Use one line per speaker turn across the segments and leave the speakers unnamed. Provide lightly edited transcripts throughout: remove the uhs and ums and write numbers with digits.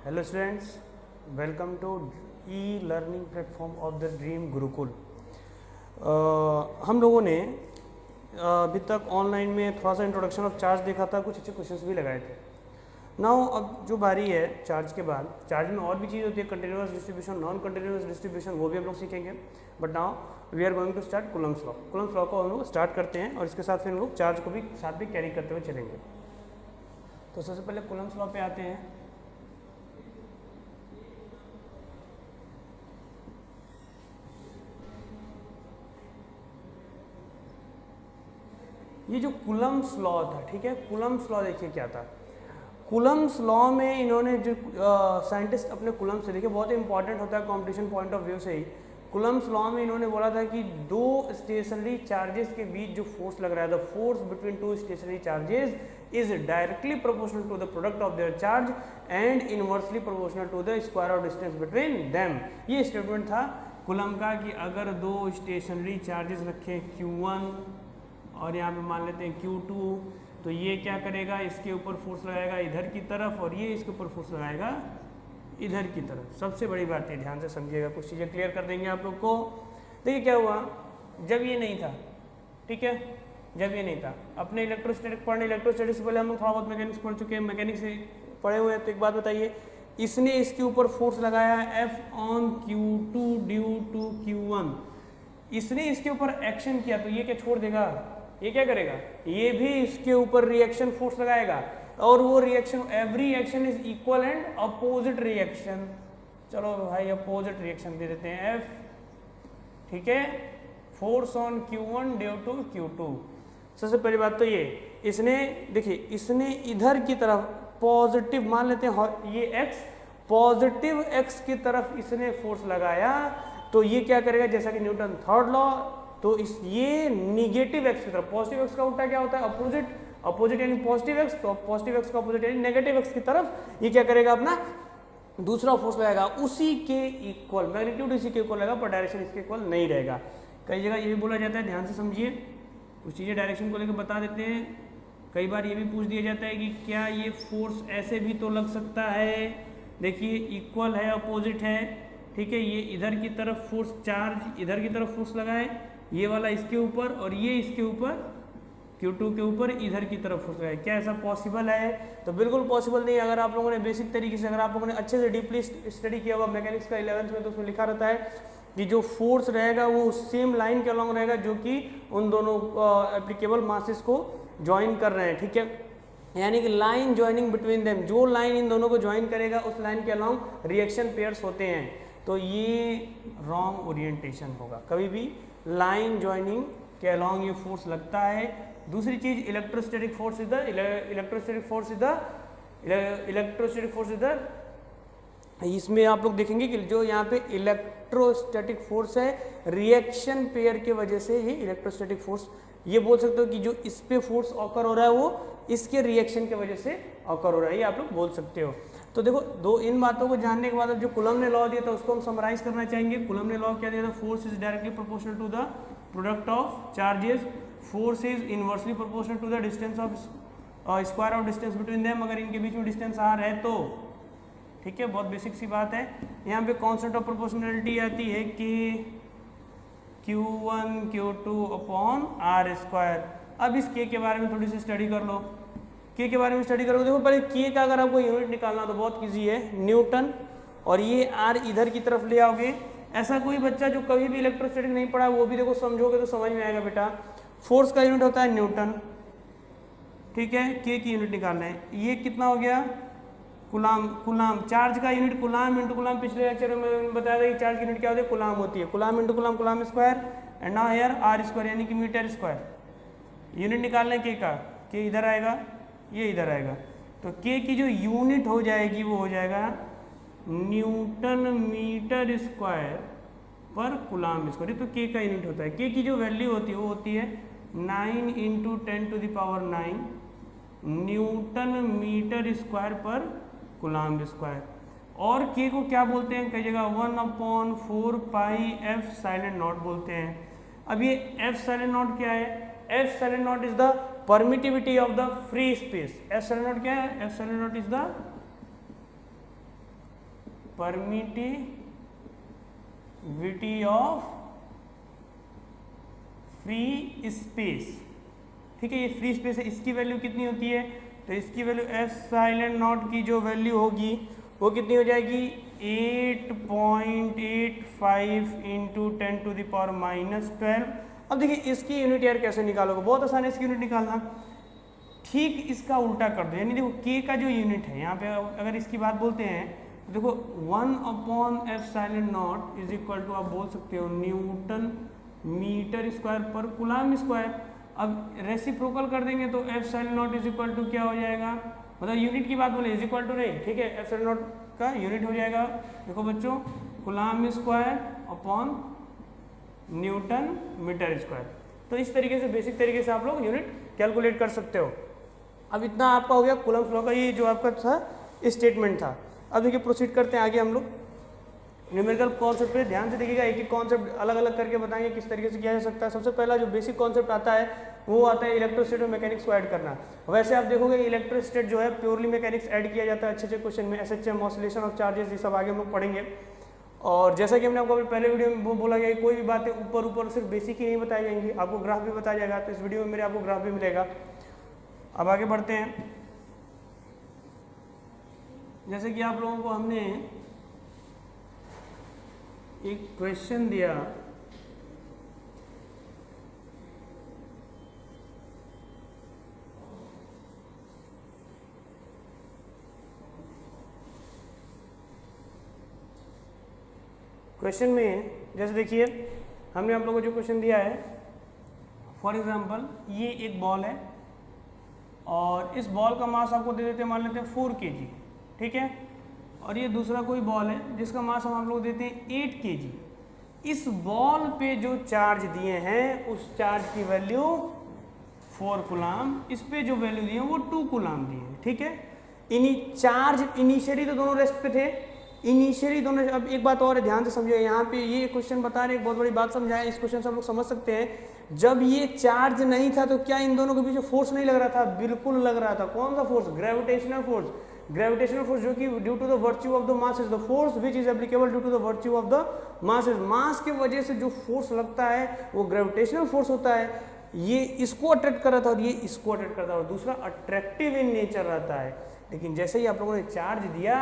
Hello students, welcome to e learning platform of the dream Gurukul. हम लोगों ने अभी तक ऑनलाइन में थोड़ा सा इंट्रोडक्शन ऑफ चार्ज देखा था, कुछ अच्छे क्वेश्चंस भी लगाए थे। नाउ अब जो बारी है चार्ज के बाद, चार्ज में और भी चीज़ होती है, continuous distribution, non continuous distribution, वो भी हम लोग सीखेंगे। But now we are going to start Coulomb's law. Coulomb's law को हम लोग स्टार्ट करते हैं और इसके साथ फिर हम लोग चार्ज को भी साथ में कैरी करते हुए चलेंगे। तो सबसे पहले कूलम्ब्स लॉ पे आते हैं। ये जो कूलम्ब्स लॉ था, ठीक है, कूलम्ब्स लॉ देखिए क्या था। कूलम्ब्स लॉ में इन्होंने जो साइंटिस्ट अपने कूलम्ब्स से, देखिए बहुत इंपॉर्टेंट होता है कॉम्पिटिशन पॉइंट ऑफ व्यू से ही। कूलम्ब्स लॉ में इन्होंने बोला था कि दो स्टेशनरी चार्जेस के बीच जो फोर्स लग रहा है, the force between two stationary charges is directly proportional to the product of their charge and inversely proportional to the square of distance between them. ये स्टेटमेंट था कूलम्ब का कि अगर दो स्टेशनरी चार्जेस रखें Q1 और यहाँ पे मान लेते हैं Q2, तो ये क्या करेगा, इसके ऊपर फोर्स लगाएगा इधर की तरफ और ये इसके ऊपर फोर्स लगाएगा इधर की तरफ। सबसे बड़ी बात है, ध्यान से समझिएगा, कुछ चीज़ें क्लियर कर देंगे आप लोग को। देखिए क्या हुआ जब ये नहीं था, ठीक है, जब ये नहीं था, अपने इलेक्ट्रोस्टैटिक पढ़ने, इलेक्ट्रोस्टैटिक्स से पहले हम लोग थोड़ा बहुत मैकेनिक्स पढ़ चुके हैं, मैकेनिक्स से पढ़े हुए हैं। तो एक बात बताइए, इसने इसके ऊपर फोर्स लगाया F on Q2 due to Q1, इसने इसके ऊपर एक्शन किया, तो ये क्या छोड़ देगा, ये क्या करेगा, ये भी इसके ऊपर रिएक्शन फोर्स लगाएगा। और वो reaction, every action is equal and opposite reaction. चलो भाई अपोजिट रिएक्शन दे देते हैं F, ठीक है, force on Q1 due to Q2। सबसे पहली बात तो ये, इसने देखिए, इसने इधर की तरफ पॉजिटिव मान लेते हैं, ये X पॉजिटिव X की तरफ इसने फोर्स लगाया, तो ये क्या करेगा, जैसा कि न्यूटन थर्ड लॉ, तो इस ये निगेटिव एक्स की तरफ, पॉजिटिव एक्स का उल्टा क्या होता है, अपोजिट, अपोजिट यानी पॉजिटिव एक्स, तो पॉजिटिव एक्स का अपोजिट यानी नेगेटिव एक्स की तरफ ये क्या करेगा, अपना दूसरा फोर्स लगाएगा, उसी के इक्वल, मैग्नीट्यूड इसी के इक्वल रहेगा, पर डायरेक्शन इसके इक्वल नहीं रहेगा। कई जगह ये भी बोला जाता है, ध्यान से समझिए, कुछ चीज़ें डायरेक्शन को लेकर बता देते हैं। कई बार ये भी पूछ दिया जाता है कि क्या ये फोर्स ऐसे भी तो लग सकता है, देखिए इक्वल है, अपोजिट है, ठीक है, ये इधर की तरफ फोर्स, चार्ज इधर की तरफ फोर्स लगाए, ये वाला इसके ऊपर और ये इसके ऊपर Q2 के ऊपर इधर की तरफ फोर्स लगाए, क्या ऐसा पॉसिबल है? तो बिल्कुल पॉसिबल नहीं है। अगर आप लोगों ने बेसिक तरीके से, अगर आप लोगों ने अच्छे से डीपली स्टडी किया होगा मैकेनिक्स का 11th में, तो उसमें लिखा रहता है कि जो फोर्स रहेगा वो सेम लाइन के अलॉन्ग रहेगा जो कि उन दोनों एप्लीकेबल मासेस को ज्वाइन कर रहे हैं, ठीक है, यानी कि लाइन ज्वाइनिंग बिटवीन देम, जो लाइन इन दोनों को ज्वाइन करेगा उस लाइन के अलॉन्ग रिएक्शन पेयर्स होते हैं। तो ये रॉन्ग ओरिएंटेशन होगा, कभी भी लाइन ज्वाइनिंग के अलॉन्ग ये फोर्स लगता है। दूसरी चीज, इलेक्ट्रोस्टैटिक फोर्स इज द इसमें आप लोग देखेंगे कि जो यहाँ पे इलेक्ट्रोस्टैटिक फोर्स है, रिएक्शन पेयर के वजह से ये इलेक्ट्रोस्टैटिक फोर्स, ये बोल सकते हो कि जो इस पे फोर्स ऑकर हो रहा है वो इसके रिएक्शन के वजह से ऑकर हो रहा है, ये आप लोग बोल सकते हो। तो देखो, दो इन बातों को जानने के बाद अब जो कूलम्ब ने लॉ दिया था उसको हम समराइज करना चाहेंगे। कूलम्ब ने लॉ क्या दिया था, force is directly proportional to the product of charges, force is inversely proportional to the distance of square of distance between them, अगर इनके बीच में डिस्टेंस R है तो, ठीक है, बहुत बेसिक सी बात है। यहाँ पे कॉन्सेप्ट ऑफ प्रोपोर्शनलिटी आती है कि Q1 Q2 upon R square. अब इस K के बारे में थोड़ी सी स्टडी कर लो, K के बारे में स्टडी करोगे, देखो पहले K का अगर आपको यूनिट निकालना तो बहुत ईजी है, न्यूटन, और ये R इधर की तरफ ले आओगे। ऐसा कोई बच्चा जो कभी भी इलेक्ट्रोस्टैटिक नहीं पढ़ा वो भी देखो समझोगे तो समझ में आएगा बेटा। फोर्स का यूनिट होता है न्यूटन, ठीक है, K की यूनिट निकालना है, ये कितना हो गया, कूलाम। कूलाम चार्ज का यूनिट कूलाम इंटू कूलाम, पिछले लेक्चर में बताया था कि चार्ज की यूनिट क्या होती है, कूलाम होती है, coulomb into coulomb, coulomb square, and now here R square यानी कि मीटर स्क्वायर। यूनिट निकालने K का, K इधर आएगा, ये इधर आएगा, तो K की जो यूनिट हो जाएगी वो हो जाएगा न्यूटन मीटर स्क्वायर पर कूलाम स्क्वायर। तो K का यूनिट होता है, K की जो वैल्यू होती है वो होती है 9 × 10⁹ न्यूटन मीटर स्क्वायर पर कूलाम स्क्वायर। और K को क्या बोलते हैं, कई जगह 1/4πf साइलेंट नॉट बोलते हैं। अब ये F साइलेंट नॉट क्या है, F silent not is the permittivity of the free space. F silent not क्या है, F silent not is the permittivity of free space, ठीक है, ये फ्री स्पेस है, इसकी वैल्यू कितनी होती है, तो इसकी वैल्यू एप्सिलॉन नॉट की जो वैल्यू होगी वो कितनी हो जाएगी 8.85 इंटू 10⁻⁻12। अब देखिए इसकी यूनिट यार कैसे निकालोगे, बहुत आसान है इसकी यूनिट निकालना, ठीक इसका उल्टा कर दो, यानी देखो के का जो यूनिट है यहाँ पे अगर इसकी बात बोलते हैं तो देखो 1/एप्सिलॉन नॉट इज इक्वल टू आप बोल सकते हो न्यूटन मीटर स्क्वायर पर कूलम स्क्वायर। अब रेसिप्रोकल कर देंगे तो epsilon naught is equal to क्या हो जाएगा, मतलब यूनिट की बात बोले इज इक्वल टू नहीं, ठीक है, एप्सिलॉन नॉट का यूनिट हो जाएगा, देखो बच्चों coulomb square upon newton metre square. तो इस तरीके से बेसिक तरीके से आप लोग यूनिट कैलकुलेट कर सकते हो। अब इतना आपका हो गया कूलम्स लॉ का, ये जो आपका था स्टेटमेंट था। अब देखिए प्रोसीड करते हैं आगे हम लोग न्यूमेरिकल कॉन्सेप्ट पे ध्यान से देखिएगा, एक एक कॉन्सेप्ट अलग अलग करके बताएंगे किस तरीके से किया जा सकता है। सबसे पहला जो बेसिक कॉन्सेप्ट आता है वो आता है इलेक्ट्रोस्टैटिक और मैकेनिक्स को ऐड करना। वैसे आप देखोगे इलेक्ट्रोस्टैटिक जो है प्योरली मैकेनिक्स ऐड किया जाता है अच्छे अच्छे क्वेश्चन में, एसएचएम, ऑसिलेशन ऑफ चार्जेस, ये सब आगे हम लोग पढ़ेंगे। और जैसा कि हमने आपको पहले वीडियो में वो बोला गया कोई भी बातें ऊपर ऊपर सिर्फ बेसिक ही नहीं बताई जाएंगी, आपको ग्राफ भी बताया जाएगा, तो इस वीडियो में मेरे आपको ग्राफ भी मिलेगा। अब आगे बढ़ते हैं, जैसे कि आप लोगों को हमने एक क्वेश्चन दिया, क्वेश्चन में जैसे देखिए हमने आप लोगों को जो क्वेश्चन दिया है, फॉर एग्जांपल ये एक बॉल है और इस बॉल का मास आपको दे देते हैं, मान लेते हैं 4 kg, ठीक है, और ये दूसरा कोई बॉल है जिसका मास हम आप लोग देते हैं 8 kg। इस बॉल पे जो चार्ज दिए हैं उस चार्ज की वैल्यू 4 कूलम, इस पे जो वैल्यू दिए हैं वो 2 कूलम दिए हैं, ठीक है। चार्ज इनिशियली तो दोनों रेस्ट पे थे, इनिशियली दोनों। अब एक बात और है, ध्यान से समझिए, यहाँ पे ये क्वेश्चन बता रहे हैं, एक बहुत बड़ी बात समझाया, इस क्वेश्चन से हम लोग समझ सकते हैं जब ये चार्ज नहीं था तो क्या इन दोनों के बीच फोर्स नहीं लग रहा था, बिल्कुल लग रहा था। कौन सा force, gravitational force, gravitational force जो कि due to the virtue of the mass is the force which is applicable due to the virtue of the mass is. Mass के वजह से जो फोर्स लगता है वो ग्रेविटेशनल फोर्स होता है, ये इसको अट्रैक्ट कर रहा था और ये इसको अट्रैक्ट करता है, और दूसरा अट्रैक्टिव इन नेचर रहता है। लेकिन जैसे ही आप लोगों ने चार्ज दिया,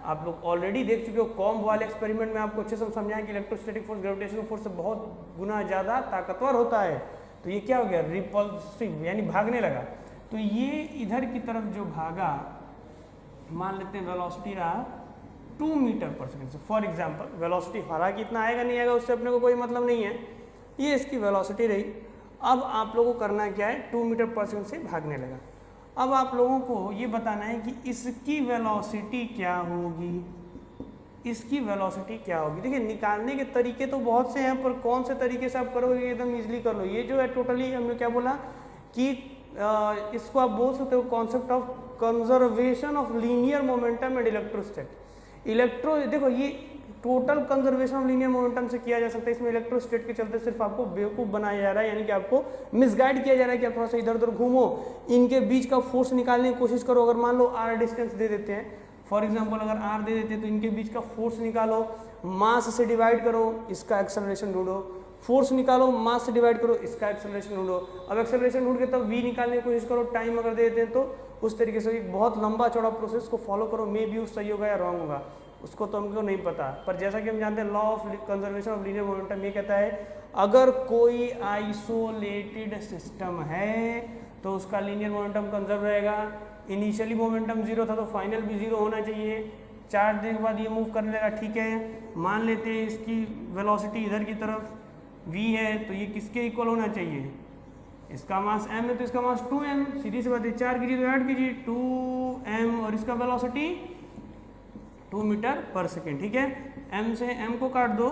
आप लोग ऑलरेडी देख चुके हो कॉम्ब वाले एक्सपेरिमेंट में आपको अच्छे से समझाएं कि इलेक्ट्रोस्टैटिक फोर्स ग्रेविटेशनल फोर्स से बहुत गुना ज़्यादा ताकतवर होता है। तो ये क्या हो गया, रिपल्सिव, यानी भागने लगा। तो ये इधर की तरफ जो भागा, मान लेते हैं वेलोसिटी रहा 2 मीटर पर सेकेंड से, फॉर एग्जांपल वेलोसिटी, हालांकि इतना आएगा नहीं आएगा उससे अपने को कोई मतलब नहीं है, ये इसकी वेलोसिटी रही। अब आप लोगों को करना क्या है, 2 मीटर पर सेकेंड से भागने लगा। अब आप लोगों को ये बताना है कि इसकी वेलोसिटी क्या होगी, इसकी वेलोसिटी क्या होगी। देखिए निकालने के तरीके तो बहुत से हैं, पर कौन से तरीके से आप करोगे एकदम इजीली कर लो। ये जो है टोटली हमने क्या बोला कि इसको आप बोल सकते हो concept of conservation of linear momentum and electrostat. देखो ये total conservation of linear momentum से किया जा सकता है, इसमें इलेक्ट्रोस्टैट के चलते सिर्फ आपको बेवकूफ़ बनाया जा रहा है, यानी कि आपको मिसगाइड किया जा रहा है कि आप थोड़ा सा इधर उधर घूमो, इनके बीच का फोर्स निकालने की कोशिश करो। अगर मान लो r डिस्टेंस दे देते हैं, फॉर एग्जाम्पल अगर r दे देते हैं तो इनके बीच का फोर्स निकालो, मास से डिवाइड करो, इसका एक्सेलरेशन ढूंढो, फोर्स निकालो, मास से डिवाइड करो, इसका एक्सेलरेशन ढूंढो। अब एक्सेलरेशन ढूंढ के तब v निकालने की कोशिश करो, टाइम अगर दे देते हैं तो उस तरीके से एक बहुत लंबा चौड़ा प्रोसेस को फॉलो करो। मे बी सही होगा या रॉन्ग होगा उसको तो हमको नहीं पता, पर जैसा कि हम जानते हैं law of conservation of linear momentum ये कहता है अगर कोई आइसोलेटेड सिस्टम है तो उसका लीनियर मोमेंटम कंजर्व रहेगा। इनिशियली मोमेंटम 0 था तो फाइनल भी 0 होना चाहिए। चार्ज देने के बाद ये मूव करने लगा, ठीक है, मान लेते हैं इसकी वेलोसिटी इधर की तरफ v है, तो ये किसके इक्वल होना चाहिए, इसका मास m है तो इसका मास 2m, सीधी सी बात है, 4 कीजिए तो ऐड कीजिए 2m, और इसका वेलोसिटी 2 मीटर पर सेकेंड, ठीक है। m से m को काट दो,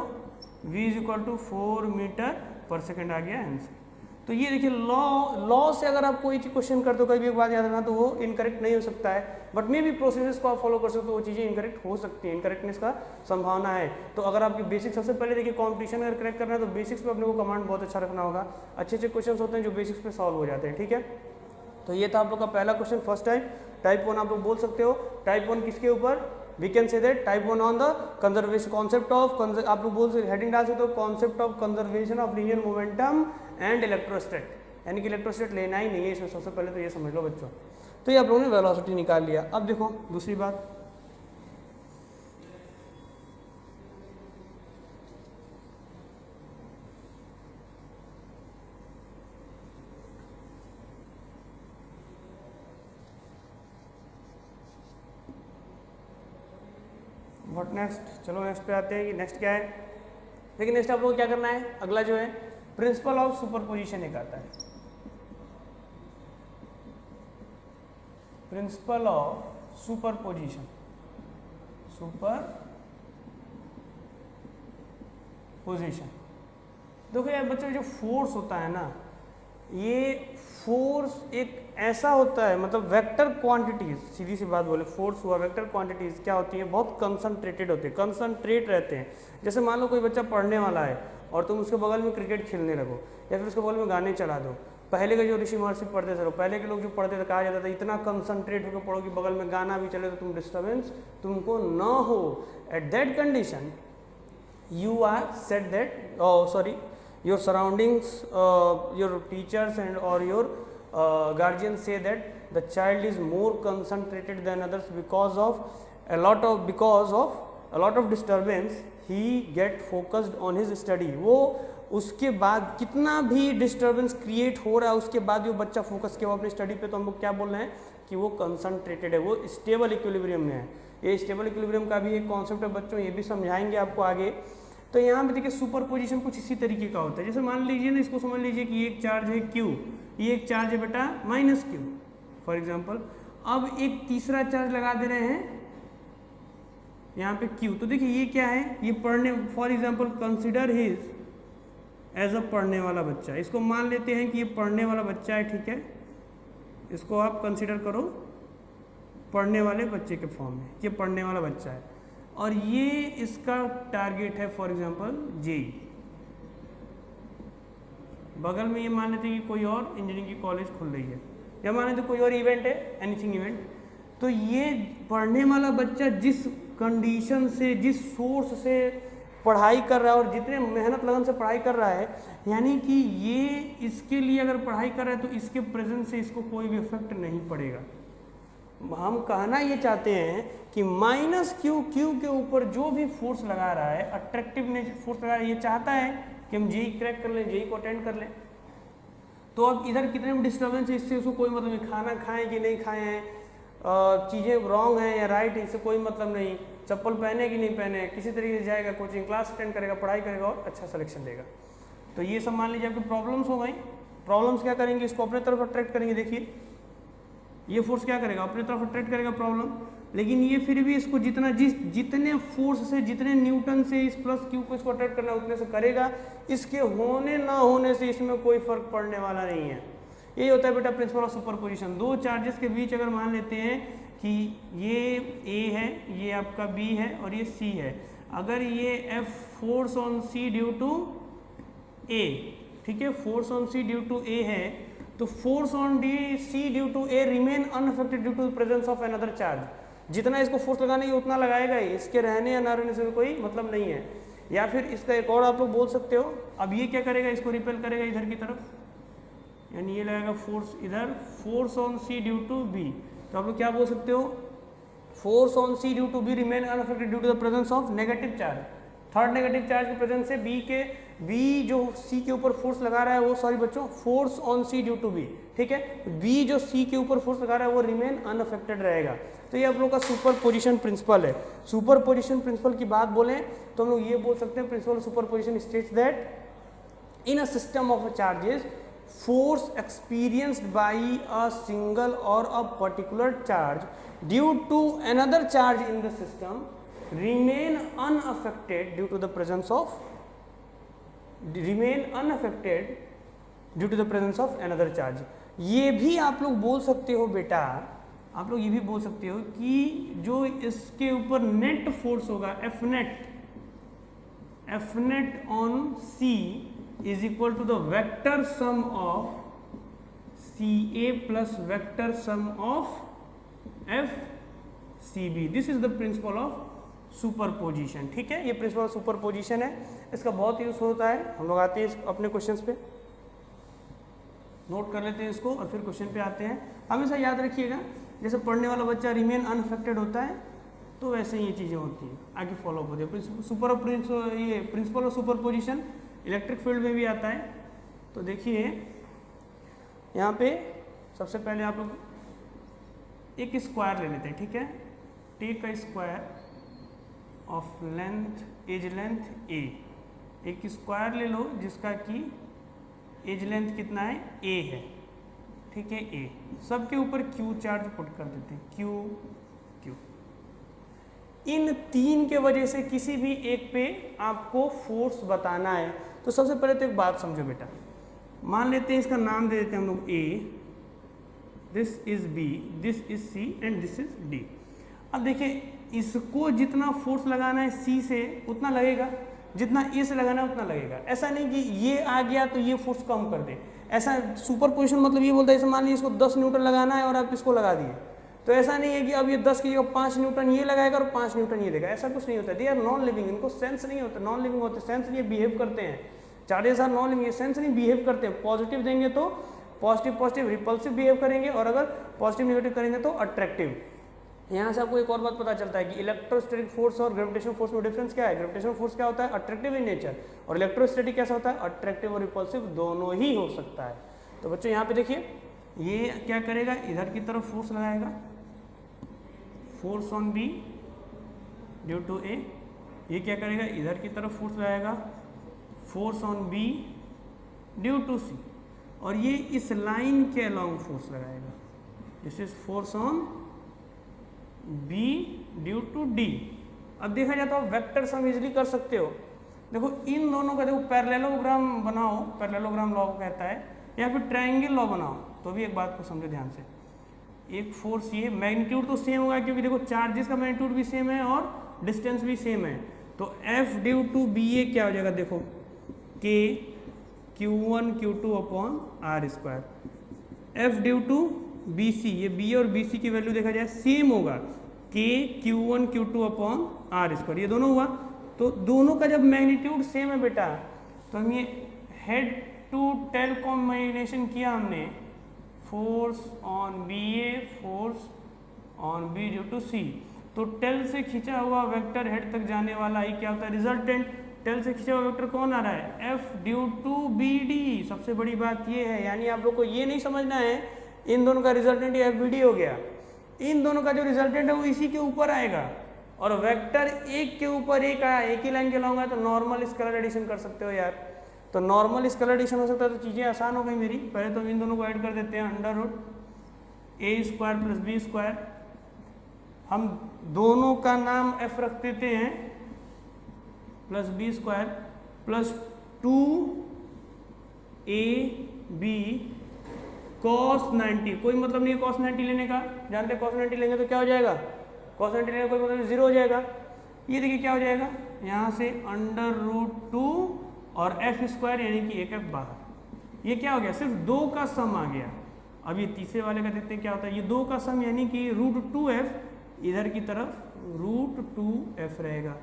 v is equal to 4 metre पर सेकेंड आ गया m से। तो ये देखिए लॉ से अगर आप कोई क्वेश्चन करते हो, कोई भी एक बात याद रखना, तो वो इनकरेक्ट नहीं हो सकता है, बट मे भी प्रोसेसेस को आप फॉलो कर सकते हो, वो चीज़ें इनकरेक्ट हो सकती हैं, इनकरेक्टनेस का संभावना है। तो अगर आपकी बेसिक्स, सबसे पहले देखिए कॉम्पिटिशन अगर क्रैक करना है तो बेसिक्स पे अपने को कमांड बहुत अच्छा रखना होगा। अच्छे अच्छे क्वेश्चन होते हैं जो बेसिक्स पे सॉल्व हो जाते हैं, ठीक है। तो ये था आप लोग का पहला क्वेश्चन, फर्स्ट टाइप 1 आप लोग बोल सकते हो। टाइप 1 किसके ऊपर, we can say that type 1 on the conservation concept of, आप लोग बोल सकते हेडिंग डाल सकते हो concept of conservation of linear momentum and electrostat, यानी कि इलेक्ट्रोस्टैट लेना ही नहीं है इसमें, सबसे पहले तो ये समझ लो बच्चों। तो ये आप लोगों ने वेलोसिटी निकाल लिया। अब देखो दूसरी बात, व्हाट नेक्स्ट, चलो नेक्स्ट पे आते हैं कि नेक्स्ट क्या है। लेकिन नेक्स्ट आप लोगों को क्या करना है, अगला जो है प्रिंसिपल ऑफ सुपरपोजिशन एक आता है, प्रिंसिपल ऑफ सुपरपोजिशन, सुपरपोजिशन। देखो यार बच्चों, जो फोर्स होता है ना, ये फोर्स एक ऐसा होता है, मतलब वेक्टर क्वांटिटीज, सीधी सी बात बोले फोर्स हुआ, वेक्टर क्वांटिटीज क्या होती है, बहुत कंसंट्रेटेड होते हैं, कंसंट्रेट रहते हैं। जैसे मान लो कोई बच्चा पढ़ने वाला है और तुम उसके बगल में क्रिकेट खेलने लगो या फिर उसके बगल में गाने चला दो। पहले के जो ऋषि महर्षि पढ़ते थे, पहले के लोग जो पढ़ते थे, कहा जाता था इतना कंसंट्रेट होकर पढ़ो कि बगल में गाना भी चले तो तुम डिस्टर्बेंस तुमको ना हो। At that condition you are said that, sorry, your surroundings, your teachers and or your guardians say that the child is more concentrated than others because of a lot of disturbance, he get focused on his study। वो उसके बाद कितना भी disturbance create हो रहा है उसके बाद वो बच्चा फोकस किया अपनी स्टडी पे, तो हम लोग क्या बोल रहे हैं कि वो कंसंट्रेटेड है, वो स्टेबल इक्विलिब्रियम में है। ये स्टेबल इक्विलिब्रियम का भी एक कॉन्सेप्ट है बच्चों, ये भी समझाएंगे आपको आगे। तो यहाँ पे देखिए सुपरपोजिशन कुछ इसी तरीके का होता है। जैसे मान लीजिए ना, इसको समझ लीजिए कि एक चार्ज है Q, ये एक चार्ज है बेटा -Q फॉर एग्जांपल। अब एक तीसरा चार्ज लगा दे रहे हैं यहाँ पे Q, तो देखिए ये क्या है, ये पढ़ने, for example consider his as a पढ़ने वाला बच्चा, इसको मान लेते हैं कि ये पढ़ने वाला बच्चा है, ठीक है, इसको आप कंसिडर करो पढ़ने वाले बच्चे के फॉर्म में, ये पढ़ने वाला बच्चा है और ये इसका टारगेट है फॉर एग्जांपल जेई। बगल में ये मान लेते हैं कि कोई और इंजीनियरिंग की कॉलेज खुल रही है या मान लेते कोई और इवेंट है, एनीथिंग इवेंट। तो ये पढ़ने वाला बच्चा जिस कंडीशन से, जिस सोर्स से पढ़ाई कर रहा है और जितने मेहनत लगन से पढ़ाई कर रहा है, यानी कि ये इसके लिए अगर पढ़ाई कर रहा है तो इसके प्रेजेंस से इसको कोई भी इफेक्ट नहीं पड़ेगा। हम कहना ये चाहते हैं कि -Q के ऊपर जो भी फोर्स लगा रहा है, अट्रैक्टिवनेस फोर्स लगा रहा है, ये चाहता है कि हम जेई क्रैक कर लें, जेई को अटेंड कर लें। तो अब इधर कितने भी डिस्टर्बेंस है, इससे उसको कोई मतलब नहीं, खाना खाएं कि नहीं खाएं हैं, चीज़ें रॉन्ग हैं या राइट है, इससे कोई मतलब नहीं, चप्पल पहने कि नहीं पहने, किसी तरीके से जाएगा, कोचिंग क्लास अटेंड करेगा, पढ़ाई करेगा और अच्छा सिलेक्शन देगा। तो ये सब मान लीजिए आपकी प्रॉब्लम्स हो गई। प्रॉब्लम्स क्या करेंगे, इसको अपने तरफ अट्रैक्ट करेंगे। देखिए ये फोर्स क्या करेगा, अपने तरफ अट्रैक्ट करेगा प्रॉब्लम, लेकिन ये फिर भी इसको जितने फोर्स से, जितने न्यूटन से इस +Q को इसको अट्रैक्ट करना उतने से करेगा। इसके होने ना होने से इसमें कोई फर्क पड़ने वाला नहीं है। ये होता है बेटा प्रिंसिपल ऑफ सुपरपोजिशन। दो चार्जेस के बीच अगर मान लेते हैं कि ये A है, ये आपका B है और ये C है, अगर ये F force on C due to A, ठीक है, force on C due to A है, तो force on C due to A remain unaffected due to presence of another charge. जितना इसको फोर्स लगाना है उतना लगाएगा ही, इसके रहने या ना रहने से कोई मतलब नहीं है। या फिर इसका एक और आप लोग बोल सकते हो, अब ये क्या करेगा, इसको रिपेल करेगा इधर की तरफ, यानी ये लगाएगा फोर्स इधर, force on C due to B। तो आप लोग क्या बोल सकते हो, force on C due to B remain unaffected due to the presence of negative charge. Third negative charge के प्रेजेंस से B जो C के ऊपर फोर्स लगा रहा है वो, सॉरी बच्चों, force on C due to B, ठीक है, B जो C के ऊपर फोर्स लगा रहा है वो रिमेन अनअफेक्टेड रहेगा। तो ये आप लोग का सुपरपोजिशन प्रिंसिपल है। सुपरपोजिशन प्रिंसिपल की बात बोलें तो हम लोग ये बोल सकते हैं, principle superposition states that in a system of charges force experienced by a single or a particular charge due to another charge in the system remain unaffected due to the presence of another charge। ये भी आप लोग बोल सकते हो बेटा, आप लोग ये भी बोल सकते हो कि जो इसके ऊपर नेट फोर्स होगा F net on C is equal to the vector sum of CA plus vector sum of F CB। This is the principle of superposition. ठीक है, ये प्रिंसिपल ऑफ सुपरपोजिशन है, इसका बहुत यूज होता है। हम लोग आते हैं अपने क्वेश्चंस पे, नोट कर लेते हैं इसको और फिर क्वेश्चन पे आते हैं। हमेशा याद रखिएगा, जैसे पढ़ने वाला बच्चा रिमेन अनअफेक्टेड होता है तो वैसे ही ये चीज़ें होती हैं, आगे फॉलो होती है। ये principle of superposition electric field में भी आता है। तो देखिए यहाँ पे सबसे पहले आप लोग एक स्क्वायर ले लेते हैं। ठीक है, take a square of length edge length A. एक स्क्वायर ले लो जिसका कि एज लेंथ कितना है, ए है। ठीक है, ए सबके ऊपर क्यू चार्ज पुट कर देते हैं, क्यू क्यू। इन तीन के वजह से किसी भी एक पे आपको फोर्स बताना है। तो सबसे पहले तो एक बात समझो बेटा, मान लेते हैं इसका नाम दे देते हैं हम लोग A, this is B, this is C and this is D. अब देखिए इसको जितना फोर्स लगाना है सी से उतना लगेगा, जितना ए से लगाना है उतना लगेगा। ऐसा नहीं कि ये आ गया तो ये फोर्स कम कर दे। ऐसा सुपरपोजिशन मतलब ये बोलता है, जैसे मान लीजिए इसको 10 न्यूटन लगाना है और आप इसको लगा दिए, तो ऐसा नहीं है कि अब ये 10 की जगह 5 न्यूटन ये लगाएगा और 5 न्यूटन ये देगा। ऐसा कुछ नहीं होता। दे आर नॉन लिविंग, इनको सेंस नहीं होता, नॉन लिविंग होते, सेंस नहीं बिहेव करते हैं। Charges are non living, sense नहीं बिहेव करते हैं। पॉजिटिव देंगे तो पॉजिटिव पॉजिटिव रिपल्सिव बिहेव करेंगे, और अगर पॉजिटिव नेगेटिव करेंगे तो अट्रैक्टिव। यहाँ से आपको एक और बात पता चलता है कि इलेक्ट्रोस्टैटिक फोर्स और ग्रेविटेशनल फोर्स में डिफरेंस क्या है। ग्रेविटेशनल फोर्स क्या होता है, अट्रैक्टिव इन नेचर, और इलेक्ट्रोस्टैटिक कैसा होता है, अट्रैक्टिव और रिपल्सिव दोनों ही हो सकता है। तो बच्चों यहाँ पे देखिए ये क्या करेगा, इधर की तरफ फोर्स लगाएगा, force on B due to A. ये क्या करेगा, इधर की तरफ फोर्स लगाएगा, force on B due to C. और ये इस लाइन के अलॉन्ग फोर्स लगाएगा, this is force on B due to D. अब देखा जाए तो आप वेक्टर सम इजिली कर सकते हो। देखो इन दोनों का देखो पैरेललोग्राम बनाओ, पैरेललोग्राम लॉ कहता है, या फिर ट्रायंगल लॉ बनाओ। तो भी एक बात को समझो ध्यान से, एक फोर्स ये मैग्नीट्यूड तो सेम होगा क्योंकि देखो चार्जेस का मैग्नीट्यूड भी सेम है और डिस्टेंस भी सेम है। तो F due to B A क्या हो जाएगा, देखो K Q1 Q2 upon R square. F due to B C, ये बी और बी सी की वैल्यू देखा जाए सेम होगा, के Q1 Q2 upon R square. ये दोनों हुआ, तो दोनों का जब मैग्नीट्यूड सेम है बेटा, तो हम ये हेड टू टेल कॉम्बिनेशन किया हमने, force on B A, force on B due to C. तो टेल से खींचा हुआ वेक्टर हेड तक जाने वाला ही क्या होता है, रिजल्टेंट। टेल से खींचा हुआ वेक्टर कौन आ रहा है, F due to B D. सबसे बड़ी बात ये है, यानी आप लोग को ये नहीं समझना है इन दोनों का रिजल्टेंट एफ बी डी हो गया, इन दोनों का जो रिजल्टेंट है वो इसी के ऊपर आएगा। और वेक्टर एक के ऊपर एक आया, एक ही लाइन के लॉन्ग है, तो नॉर्मल स्केलर एडिशन कर सकते हो यार। तो नॉर्मल स्केलर एडिशन हो सकता है, तो चीज़ें आसान हो गई मेरी। पहले तो हम इन दोनों को ऐड कर देते हैं, under root A square plus B square. हम दोनों का नाम एफ रख देते हैं, plus B square plus 2ab cos 90। कोई मतलब नहीं है cos 90 लेने का, जानते cos 90 लेंगे तो क्या हो जाएगा, cos 90 लेने का कोई मतलब 0 हो जाएगा। ये देखिए क्या हो जाएगा, यहाँ से अंडर रूट 2 और एफ स्क्वायर यानी कि एक एफ बाहर। ये क्या हो गया, सिर्फ 2 का सम आ गया। अब ये तीसरे वाले का देखते हैं क्या होता है, ये 2 का सम यानी कि रूट 2f, इधर की तरफ रूट 2f रहेगा।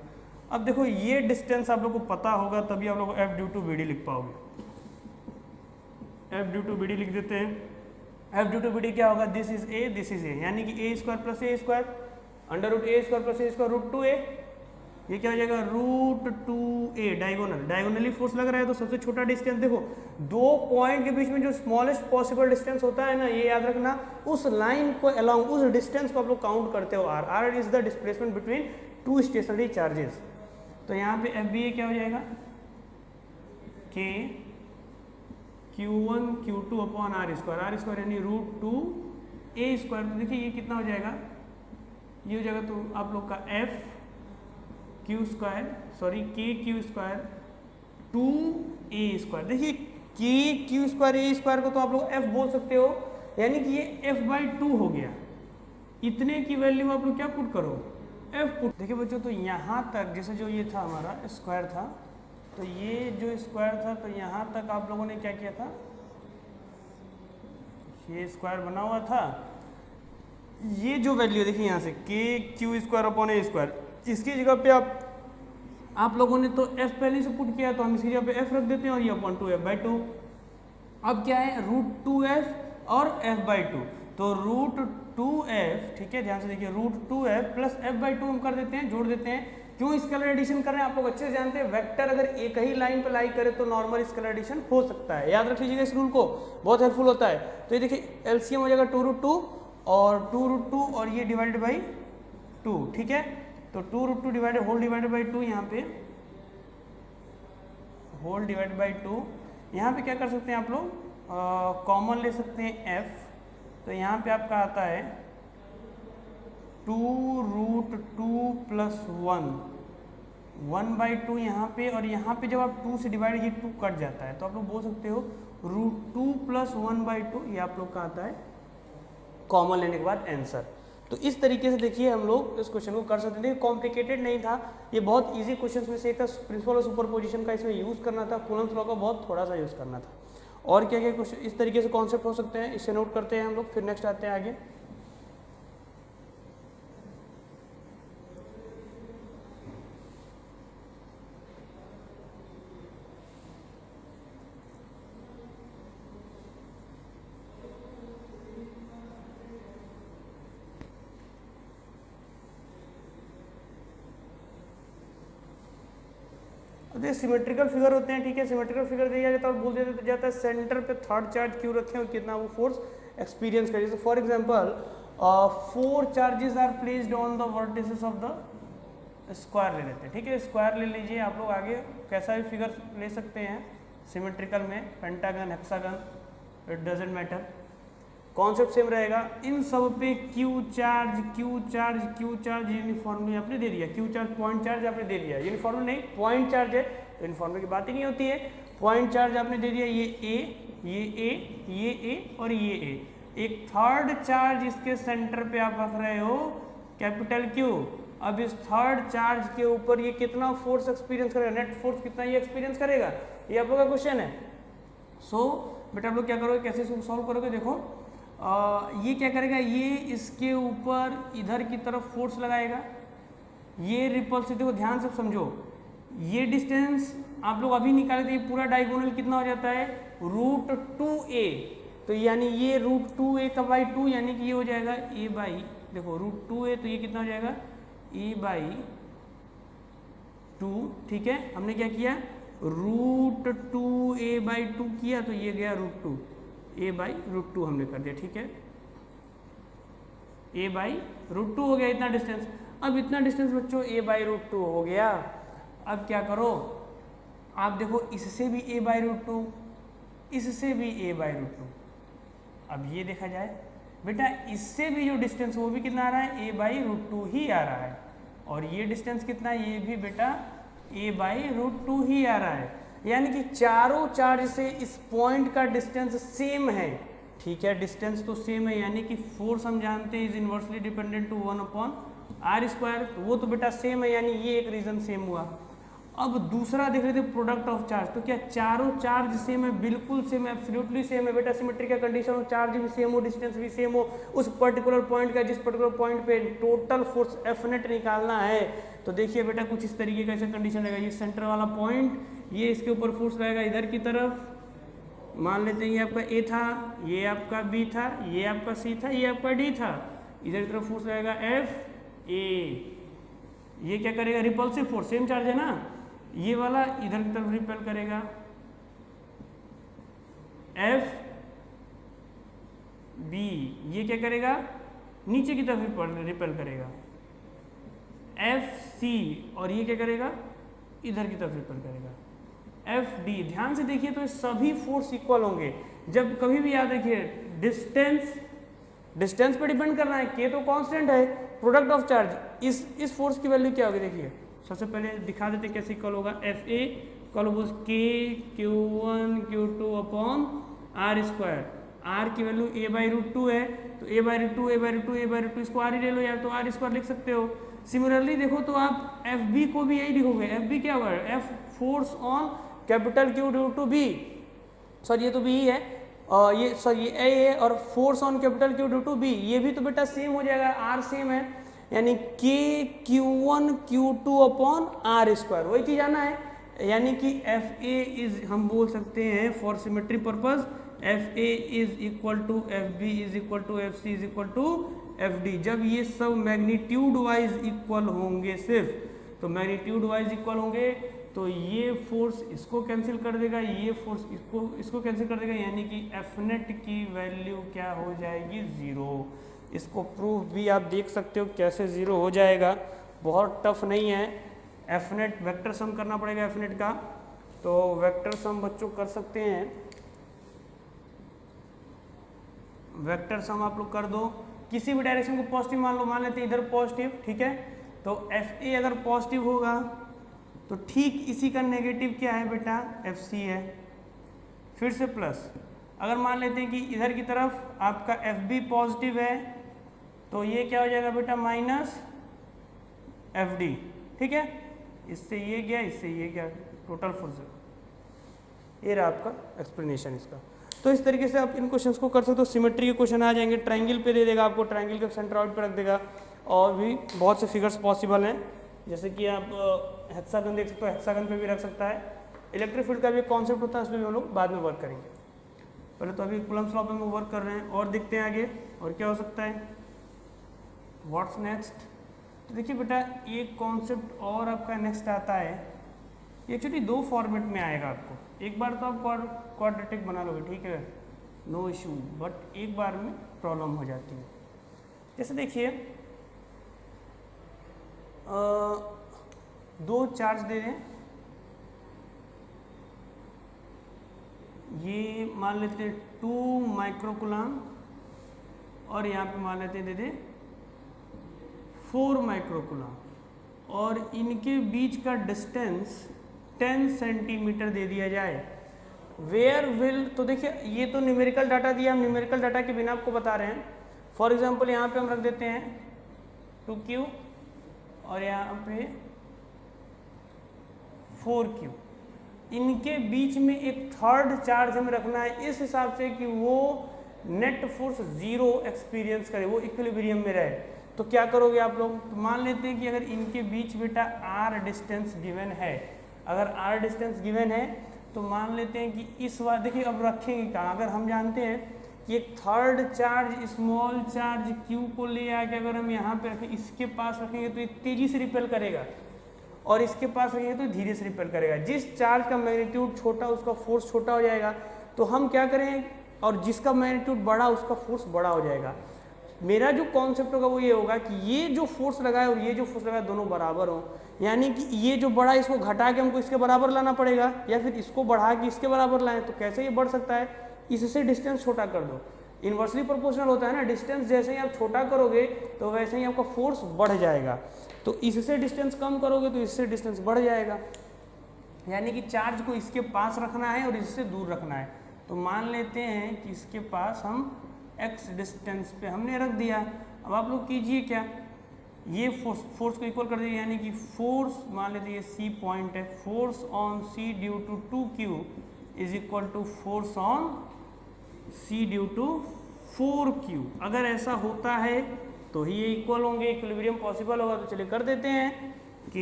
अब देखो ये डिस्टेंस आप लोग को पता होगा तभी आप लोग F due to B D लिख पाओगे। F due to B D लिख देते हैं। F due to B D क्या होगा, this is A, this is A, यानी कि A square plus A square under root A square plus A square root 2a। ये क्या हो जाएगा, root 2a। Diagonal, diagonally force लग रहा है तो सबसे छोटा डिस्टेंस देखो, 2 पॉइंट के बीच में जो स्मॉलेस्ट पॉसिबल डिस्टेंस होता है ना, ये याद रखना, उस लाइन को अलोंग, उस डिस्टेंस को आप लोग काउंट करते हो। R is the displacement between 2 stationary charges. तो यहाँ पे एफ बी ए क्या हो जाएगा, K Q1 Q2 upon R square यानी रूट 2a स्क्वायर। तो देखिए ये कितना हो जाएगा, ये हो जाएगा तो आप लोग का एफ क्यू स्क्वायर, सॉरी के क्यू स्क्वायर 2a स्क्वायर। देखिए के क्यू स्क्वायर ए स्क्वायर को तो आप लोग एफ बोल सकते हो, यानी कि ये एफ बाई 2 हो गया। इतने की वैल्यू आप लोग क्या पुट करो, एफ पुट। देखिए बच्चों, तो यहाँ तक जैसे जो ये था हमारा स्क्वायर था, तो ये जो स्क्वायर था तो यहाँ तक आप लोगों ने क्या किया था, ये स्क्वायर बना हुआ था, ये जो वैल्यू देखिए यहाँ से के क्यू स्क्वायर अपॉन ए स्क्वायर, इसकी जगह पे आप लोगों ने तो f पहले से पुट किया, तो हम इसकी जगह पे f रख देते हैं और ये अपॉन 2f/2। अब क्या है √2f और f/2, तो √2f, ठीक है ध्यान से देखिए, √2f प्लस f/2 हम कर देते हैं, जोड़ देते हैं। क्यों स्केलर एडिशन कर रहे हैं आप लोग अच्छे से जानते हैं, वेक्टर अगर एक ही लाइन पे लाई करे तो नॉर्मल स्केलर एडिशन हो सकता है, याद रख लीजिएगा इस रूल को, बहुत हेल्पफुल होता है। तो ये देखिए एलसीएम हो जाएगा 2√2 और 2√2 और ये डिवाइडेड बाई 2, ठीक है। तो 2√2 डिवाइडेड होल डिवाइडेड बाई 2, यहाँ पे होल डिवाइडेड बाई 2, यहाँ पे क्या कर सकते हैं आप लोग, कॉमन ले सकते हैं f, तो यहाँ पे आपका आता है 2√2 प्लस 1/2 यहाँ पे, और यहाँ पे जब आप 2 से डिवाइड, ये 2 कट जाता है, तो आप लोग बोल सकते हो √2 प्लस 1/2, ये आप लोग का आता है कॉमन लेने के बाद आंसर। तो इस तरीके से देखिए हम लोग इस क्वेश्चन को कर सकते थे, कॉम्प्लिकेटेड नहीं था, ये बहुत इजी क्वेश्चन में से एक था। प्रिंसिपल और सुपरपोजिशन का इसमें यूज़ करना था, कूलम्स लॉ का बहुत थोड़ा सा यूज़ करना था। और क्या क्या क्वेश्चन इस तरीके से कॉन्सेप्ट हो सकते हैं, इसे नोट करते हैं हम लोग, फिर नेक्स्ट आते हैं आगे। तो सिमेट्रिकल फिगर होते हैं, ठीक है, सिमेट्रिकल फिगर दिया जाता है और बोल दिया जाता है सेंटर पे थर्ड चार्ज क्यों रखें और कितना वो फोर्स एक्सपीरियंस करे। जैसे for example 4 charges are placed on the vertices of the square ले लेते हैं, ठीक है, स्क्वायर ले लीजिए आप लोग, आगे कैसा भी फिगर ले सकते हैं सिमेट्रिकल में, pentagon, hexagon, it doesn't matter, concept same रहेगा। इन सब पे क्यू चार्ज यूनिफॉर्मली आपने दे दिया, क्यू चार्ज पॉइंट चार्ज आपने दे दिया, यूनिफॉर्मली नहीं पॉइंट चार्ज है तो यूनिफॉर्मली की बात ही नहीं होती है, पॉइंट चार्ज आपने दे दिया, ये ए और ये ए। एक थर्ड चार्ज इसके सेंटर पे आप रख रहे हो कैपिटल क्यू। अब इस थर्ड चार्ज के ऊपर ये कितना फोर्स एक्सपीरियंस करेगा, नेट फोर्स कितना ये एक्सपीरियंस करेगा, ये आप लोग का क्वेश्चन है। सो बेटा आप लोग क्या करोगे, कैसे सॉल्व करोगे, देखो ये क्या करेगा, ये इसके ऊपर इधर की तरफ फोर्स लगाएगा, ये रिपल्सिव, देखो ध्यान से समझो, ये डिस्टेंस आप लोग अभी निकाले तो ये पूरा डायगोनल कितना हो जाता है √2a, तो यानी ये √2a का बाई 2, यानी कि ये हो जाएगा a बाई, देखो √2a, तो ये कितना हो जाएगा a बाई 2, ठीक है। हमने क्या किया √2a बाई 2 किया, तो ये गया √2, a बाई √2 हमने कर दिया, ठीक है, a बाई √2 हो गया इतना डिस्टेंस। अब इतना डिस्टेंस बच्चों a बाई √2 हो गया, अब क्या करो आप देखो, इससे भी a बाई √2, इससे भी a बाई √2। अब ये देखा जाए बेटा, इससे भी जो डिस्टेंस वो भी कितना आ रहा है, a बाई √2 ही आ रहा है, और ये डिस्टेंस कितना है, ये भी बेटा a बाई √2 ही आ रहा है, यानी कि चारों चार्ज से इस पॉइंट का डिस्टेंस सेम है, ठीक है, डिस्टेंस तो सेम है, यानी कि फोर्स हम जानते हैं is inversely dependent to 1/r², तो वो तो बेटा सेम है, यानी ये एक रीजन सेम हुआ। अब दूसरा देख रहे थे प्रोडक्ट ऑफ चार्ज, तो क्या चारों चार्ज सेम है, बिल्कुल सेम है, एब्सोल्युटली सेम है बेटा, सिमेट्री का कंडीशन हो, चार्ज भी सेम हो, डिस्टेंस भी सेम हो, उस पर्टिकुलर पॉइंट का, जिस पर्टिकुलर पॉइंट पे टोटल फोर्स एफ नेट निकालना है, तो देखिए बेटा कुछ इस तरीके का ऐसा कंडीशन रहेगा, ये सेंटर वाला पॉइंट, ये इसके ऊपर फोर्स रहेगा इधर की तरफ, मान लेते हैं ये आपका ए था, ये आपका बी था, ये आपका सी था, ये आपका डी था, इधर की तरफ फोर्स रहेगा एफ ए, ये क्या करेगा रिपल्सिव फोर्स, सेम चार्ज है ना, ये वाला इधर की तरफ रिपेल करेगा एफ बी, ये क्या करेगा नीचे की तरफ रिपेल करेगा एफ सी, और ये क्या करेगा इधर की तरफ रिपेल करेगा एफ डी। ध्यान से देखिए तो सभी फोर्स इक्वल होंगे, जब कभी भी याद रखिए डिस्टेंस पे डिपेंड करना है, के तो कांस्टेंट है, प्रोडक्ट ऑफ चार्ज, इस फोर्स की वैल्यू क्या होगी, देखिए सबसे पहले दिखा देते कैसे इक्वल होगा, एफ ए इक्वल होगा के Q1 Q2 upon r², r की वैल्यू a बाई √2 है, तो a बाई √2 इसको r ही ले लो यार, तो r² लिख सकते हो। सिमिलरली देखो तो आप एफ बी को भी यही लिखोगे, एफ बी क्या होगा, F force on capital Q due to B, sorry ये तो बी ही है, ये सॉरी ये ए है, और force on capital Q due to B, ये भी तो बेटा सेम हो जाएगा, आर सेम है, यानी के Q1 Q2 upon R square, वही चीज आना है। यानी कि एफ ए इज, हम बोल सकते हैं for symmetry purpose, F A is equal to F B is equal to F C is equal to F D. जब ये सब मैग्नीट्यूड वाइज इक्वल होंगे सिर्फ, तो मैग्नीट्यूड वाइज इक्वल होंगे तो ये फोर्स इसको कैंसिल कर देगा, ये फोर्स इसको कैंसिल कर देगा, यानी कि एफ नेट की वैल्यू क्या हो जाएगी, जीरो। इसको प्रूफ भी आप देख सकते हो कैसे जीरो हो जाएगा, बहुत टफ नहीं है। एफ नेट वेक्टर सम करना पड़ेगा एफ नेट का, तो वेक्टर सम बच्चों कर सकते हैं, वेक्टर सम आप लोग कर दो, किसी भी डायरेक्शन को पॉजिटिव मान लेते हैं, इधर पॉजिटिव, ठीक है, तो एफ ए अगर पॉजिटिव होगा तो ठीक इसी का नेगेटिव क्या है बेटा, एफ सी है, फिर से प्लस। अगर मान लेते हैं कि इधर की तरफ आपका एफ बी पॉजिटिव है तो ये क्या हो जाएगा बेटा, माइनस एफ डी, ठीक है, इससे ये गया, इससे ये गया, टोटल फोर्स। ये रहा आपका एक्सप्लेनेशन इसका। तो इस तरीके से आप इन क्वेश्चंस को कर सकते हो। सिमेट्री के क्वेश्चन आ जाएंगे, ट्रायंगल पे दे देगा आपको, ट्रायंगल के सेंट्रॉइड पे रख देगा, और भी बहुत से फिगर्स पॉसिबल हैं, जैसे कि आप हेक्सागन देख सकते हो, हेक्सागन पे भी रख सकता है। इलेक्ट्रिक फील्ड का भी कॉन्सेप्ट होता है, उसमें भी हम लोग बाद में वर्क करेंगे। पहले तो अभी कूलम्ब्स लॉ पे हम वर्क कर रहे हैं, और देखते हैं आगे और क्या हो सकता है, व्हाट्स नेक्स्ट। तो देखिए बेटा एक कॉन्सेप्ट और आपका नेक्स्ट आता है, ये एक्चुअली दो फॉर्मेट में आएगा आपको। एक बार तो आप क्वाड्रेटिक बना लोगे, ठीक है, नो इशू, बट एक बार में प्रॉब्लम हो जाती है। जैसे देखिए दो चार्ज दे दें, ये मान लेते हैं 2 माइक्रोकूलम, और यहाँ पे मान लेते हैं दे दें 4 माइक्रोकूलम, और इनके बीच का डिस्टेंस 10 सेंटीमीटर दे दिया जाए। वेयर विल, तो देखिए ये तो न्यूमेरिकल डाटा दिया, हम न्यूमेरिकल डाटा के बिना आपको बता रहे हैं। फॉर एग्जांपल यहाँ पे हम रख देते हैं 2Q और यहाँ पे 4Q, इनके बीच में एक थर्ड चार्ज हमें रखना है इस हिसाब से कि वो नेट फोर्स जीरो एक्सपीरियंस करे, वो इक्विलिब्रियम में रहे। तो क्या करोगे आप लोग, तो मान लेते हैं कि अगर इनके बीच बेटा r डिस्टेंस गिवन है, अगर r डिस्टेंस गिवन है तो मान लेते हैं कि इस बार देखिए अब रखेंगे कहाँ, अगर हम जानते हैं कि एक third charge small charge Q को ले आके अगर हम यहाँ पे रखें, इसके पास रखेंगे तो ये तेजी से रिपेल करेगा, और इसके पास रखेंगे तो धीरे से रिपेल करेगा। जिस चार्ज का मैग्नीट्यूड छोटा उसका फोर्स छोटा हो जाएगा, तो हम क्या करें, और जिसका मैग्नीट्यूड बड़ा उसका फोर्स बड़ा हो जाएगा। मेरा जो कॉन्सेप्ट होगा वो ये होगा कि ये जो फोर्स लगा है और ये जो फोर्स लगा है दोनों बराबर हो, यानी कि ये जो बड़ा इसको घटा के हमको इसके बराबर लाना पड़ेगा, या फिर इसको बढ़ा के इसके बराबर लाएं। तो कैसे ये बढ़ सकता है, इससे डिस्टेंस छोटा कर दो, इन्वर्सली प्रोपोर्शनल होता है ना, डिस्टेंस जैसे ही आप छोटा करोगे तो वैसे ही आपका फोर्स बढ़ जाएगा। तो इससे डिस्टेंस कम करोगे तो इससे डिस्टेंस बढ़ जाएगा, यानी कि चार्ज को इसके पास रखना है और इससे दूर रखना है। तो मान लेते हैं कि इसके पास हम x डिस्टेंस पे हमने रख दिया। अब आप लोग कीजिए क्या, ये फोर्स को इक्वल कर दीजिए, यानी कि फोर्स मान लेते ये C पॉइंट है, force on C due to 2Q is equal to force on C due to 4Q। अगर ऐसा होता है तो ही ये इक्वल होंगे, इक्विलिब्रियम पॉसिबल होगा। तो चलिए कर देते हैं K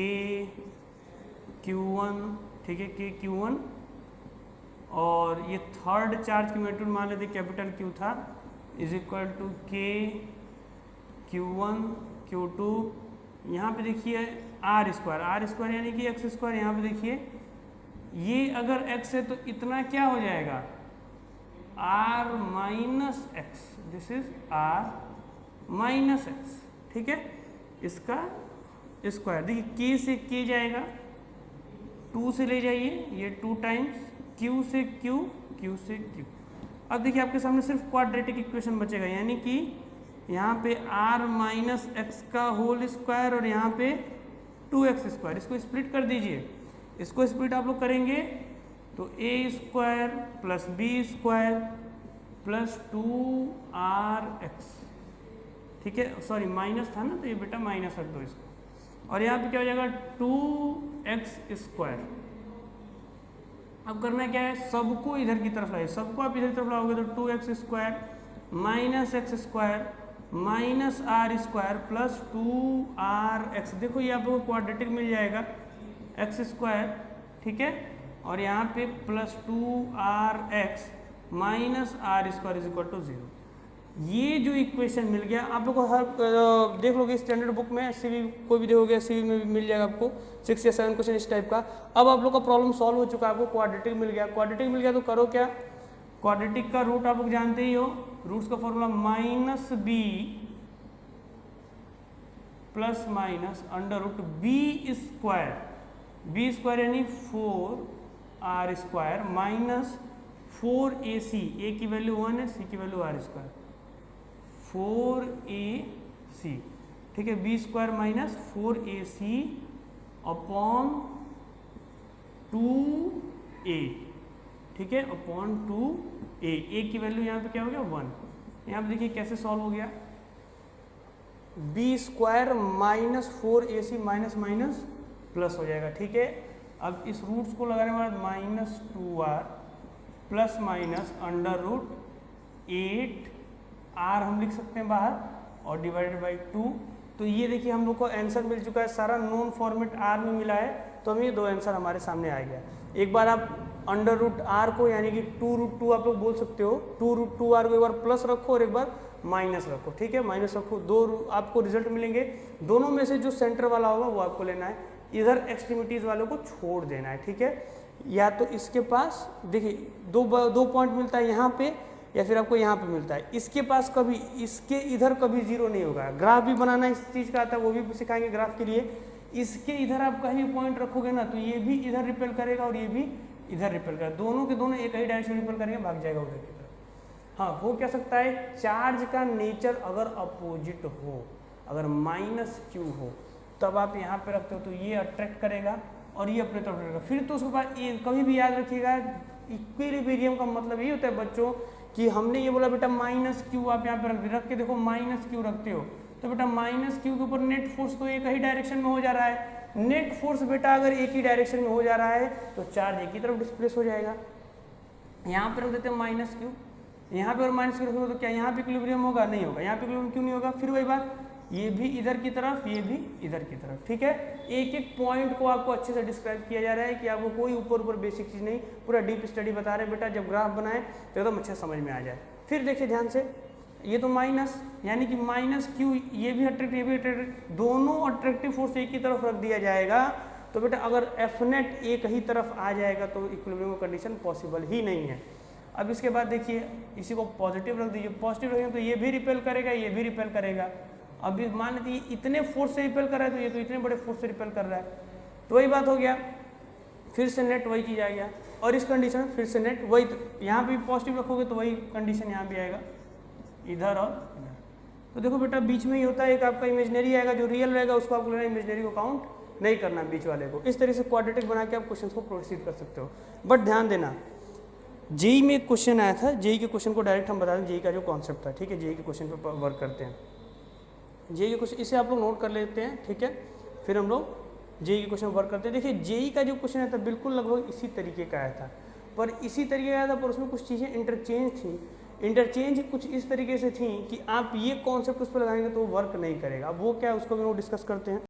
Q1, ठीक है, K Q1, और ये थर्ड चार्ज की मैग्नीट्यूड मान लेते कैपिटल Q था, is equal to K Q1 Q2, यहाँ पे देखिए R स्क्वायर यानी कि x स्क्वायर, यहाँ पे देखिए ये अगर x है तो इतना क्या हो जाएगा, R minus x, this is R minus x, ठीक है, इसका स्क्वायर। देखिए K से K जाएगा, 2 से ले जाइए, ये 2 टाइम्स, Q से Q, Q से Q। अब देखिए आपके सामने सिर्फ क्वाड्रेटिक इक्वेशन बचेगा, यानी कि यहाँ पे r माइनस एक्स का होल स्क्वायर और यहाँ पे 2x स्क्वायर, इसको स्प्लिट कर दीजिए। इसको स्प्लिट आप लोग करेंगे तो a square plus b square plus 2rx, ठीक है, सॉरी माइनस था ना, तो ये बेटा माइनस रख दो इसको, और यहाँ पे क्या हो जाएगा 2x स्क्वायर अब करना क्या है, सबको इधर की तरफ लाइए, सबको आप इधर की तरफ लाओगे तो 2x² minus x² minus r² plus 2rx, देखो ये आप लोगों को क्वाड्रेटिक मिल जाएगा x², ठीक है, और यहाँ पे plus 2rx minus r² is equal to 0। ये जो इक्वेशन मिल गया आप लोग को, हर देख लोगे स्टैंडर्ड बुक में, सीवी कोई भी देखोगे सीवी में भी मिल जाएगा आपको 6 या 7 क्वेश्चन इस टाइप का। अब आप लोग का प्रॉब्लम सॉल्व हो चुका है, आपको क्वाड्रेटिक मिल गया। क्वाड्रेटिक मिल गया तो करो क्या, क्वाड्रेटिक का रूट आप लोग जानते ही हो, रूट्स का formula -b plus minus b² यानी 4r² माइनस 4ac, a की वैल्यू 1 है, c की वैल्यू r², 4ac, ठीक है, b² minus 4ac upon 2a, ठीक है, अपॉन 2a, a की वैल्यू यहाँ पे क्या हो गया 1। यहाँ पे देखिए कैसे सॉल्व हो गया, b² minus 4ac minus minus plus हो जाएगा, ठीक है। अब इस रूट्स को लगाने के बाद -2r प्लस माइनस √8r हम लिख सकते हैं बाहर, और डिवाइडेड बाई 2। तो ये देखिए हम लोग को आंसर मिल चुका है, सारा नॉन फॉर्मेट r में मिला है, तो हम ये दो आंसर हमारे सामने आ गया। एक बार आप √r को यानी कि 2√2 आप लोग बोल सकते हो, 2√2r को एक बार प्लस रखो और एक बार माइनस रखो, ठीक है, माइनस रखो, दो आपको रिजल्ट मिलेंगे। दोनों में से जो सेंटर वाला होगा वो आपको लेना है, इधर एक्सट्रीमिटीज वालों को छोड़ देना है, ठीक है। या तो इसके पास देखिए दो पॉइंट मिलता है यहाँ पे, या फिर आपको यहाँ पे मिलता है। इसके पास कभी, इसके इधर कभी जीरो नहीं होगा। ग्राफ भी बनाना इस चीज़ का आता है, वो भी सिखाएंगे ग्राफ के लिए। इसके इधर आप कहीं भी पॉइंट रखोगे ना तो ये भी इधर रिपेल करेगा और ये भी इधर रिपेल करेगा, दोनों के दोनों एक ही डायरेक्शन रिपेल करेंगे, भाग जाएगा उधर की तरफ। हाँ, हो क्या सकता है, चार्ज का नेचर अगर अपोजिट हो, अगर -q हो, तब आप यहाँ पे रखते हो तो ये अट्रैक्ट करेगा और ये अपने तरफ रहेगा। फिर तो उसके बाद ये कभी भी याद रखिएगा, इक्विलिब्रियम का मतलब ये होता है बच्चों कि हमने ये बोला बेटा -q आप यहाँ पे रख के देखो, -q रखते हो तो बेटा -q के ऊपर नेट फोर्स तो एक ही डायरेक्शन में हो जा रहा है। नेट फोर्स बेटा अगर एक ही डायरेक्शन में हो जा रहा है तो चार्ज एक ही तरफ डिस्प्लेस हो जाएगा। यहाँ पे रख देते हैं -q, यहाँ पे और -q रखोगे तो क्या यहाँ पे इक्विलिब्रियम होगा, नहीं होगा। यहाँ पे इक्विलिब्रियम क्यों नहीं होगा, फिर वही बात, ये भी इधर की तरफ, ये भी इधर की तरफ, ठीक है। एक एक पॉइंट को आपको अच्छे से डिस्क्राइब किया जा रहा है कि आपको कोई ऊपर बेसिक चीज़ नहीं, पूरा डीप स्टडी बता रहे हैं बेटा। जब ग्राफ बनाए तो एकदम अच्छे समझ में आ जाए। फिर देखिए ध्यान से, ये तो माइनस यानी कि -q, ये भी अट्रैक्टिव, ये भी अट्रैक्टिव, दोनों अट्रैक्टिव फोर्स एक ही तरफ रख दिया जाएगा तो बेटा अगर F नेट एक ही तरफ आ जाएगा तो इक्विलिब्रियम कंडीशन पॉसिबल ही नहीं है। अब इसके बाद देखिए, इसी को पॉजिटिव रख दीजिए, पॉजिटिव रखेंगे तो ये भी रिपेल करेगा, ये भी रिपेल करेगा। अब मान लीजिए इतने फोर्स से रिपेल कर रहा है तो ये तो इतने बड़े फोर्स से रिपेल कर रहा है, तो वही बात हो गया, फिर से नेट वही चीज़ आ गया। और इस कंडीशन में फिर से नेट वही, यहाँ पे पॉजिटिव रखोगे तो वही कंडीशन यहाँ भी आएगा, इधर और इधर। तो देखो बेटा बीच में ही होता है, एक आपका इमेजिनरी आएगा, जो रियल रहेगा उसको आपको लेना, इमेजिनरी को काउंट नहीं करना बीच वाले को। इस तरह से क्वाड्रेटिक बना के आप क्वेश्चन को प्रोसीड कर सकते हो। बट ध्यान देना, जेई में एक क्वेश्चन आया था, जेई के क्वेश्चन को डायरेक्ट हम बता दें, जेई का जो कॉन्सेप्ट था, ठीक है, जेई के क्वेश्चन पर वर्क करते हैं। जेई के क्वेश्चन इसे आप लोग नोट कर लेते हैं, ठीक है, फिर हम लोग जेई के क्वेश्चन वर्क करते हैं। देखिए जेई का जो क्वेश्चन आया था बिल्कुल लगभग इसी तरीके का आया था, पर इसी तरीके का आया था, पर उसमें कुछ चीज़ें इंटरचेंज थी। इंटरचेंज कुछ इस तरीके से थी कि आप ये कॉन्सेप्ट उस पर लगाएंगे तो वो वर्क नहीं करेगा। अब वो क्या है उसको भी हम लोग डिस्कस करते हैं।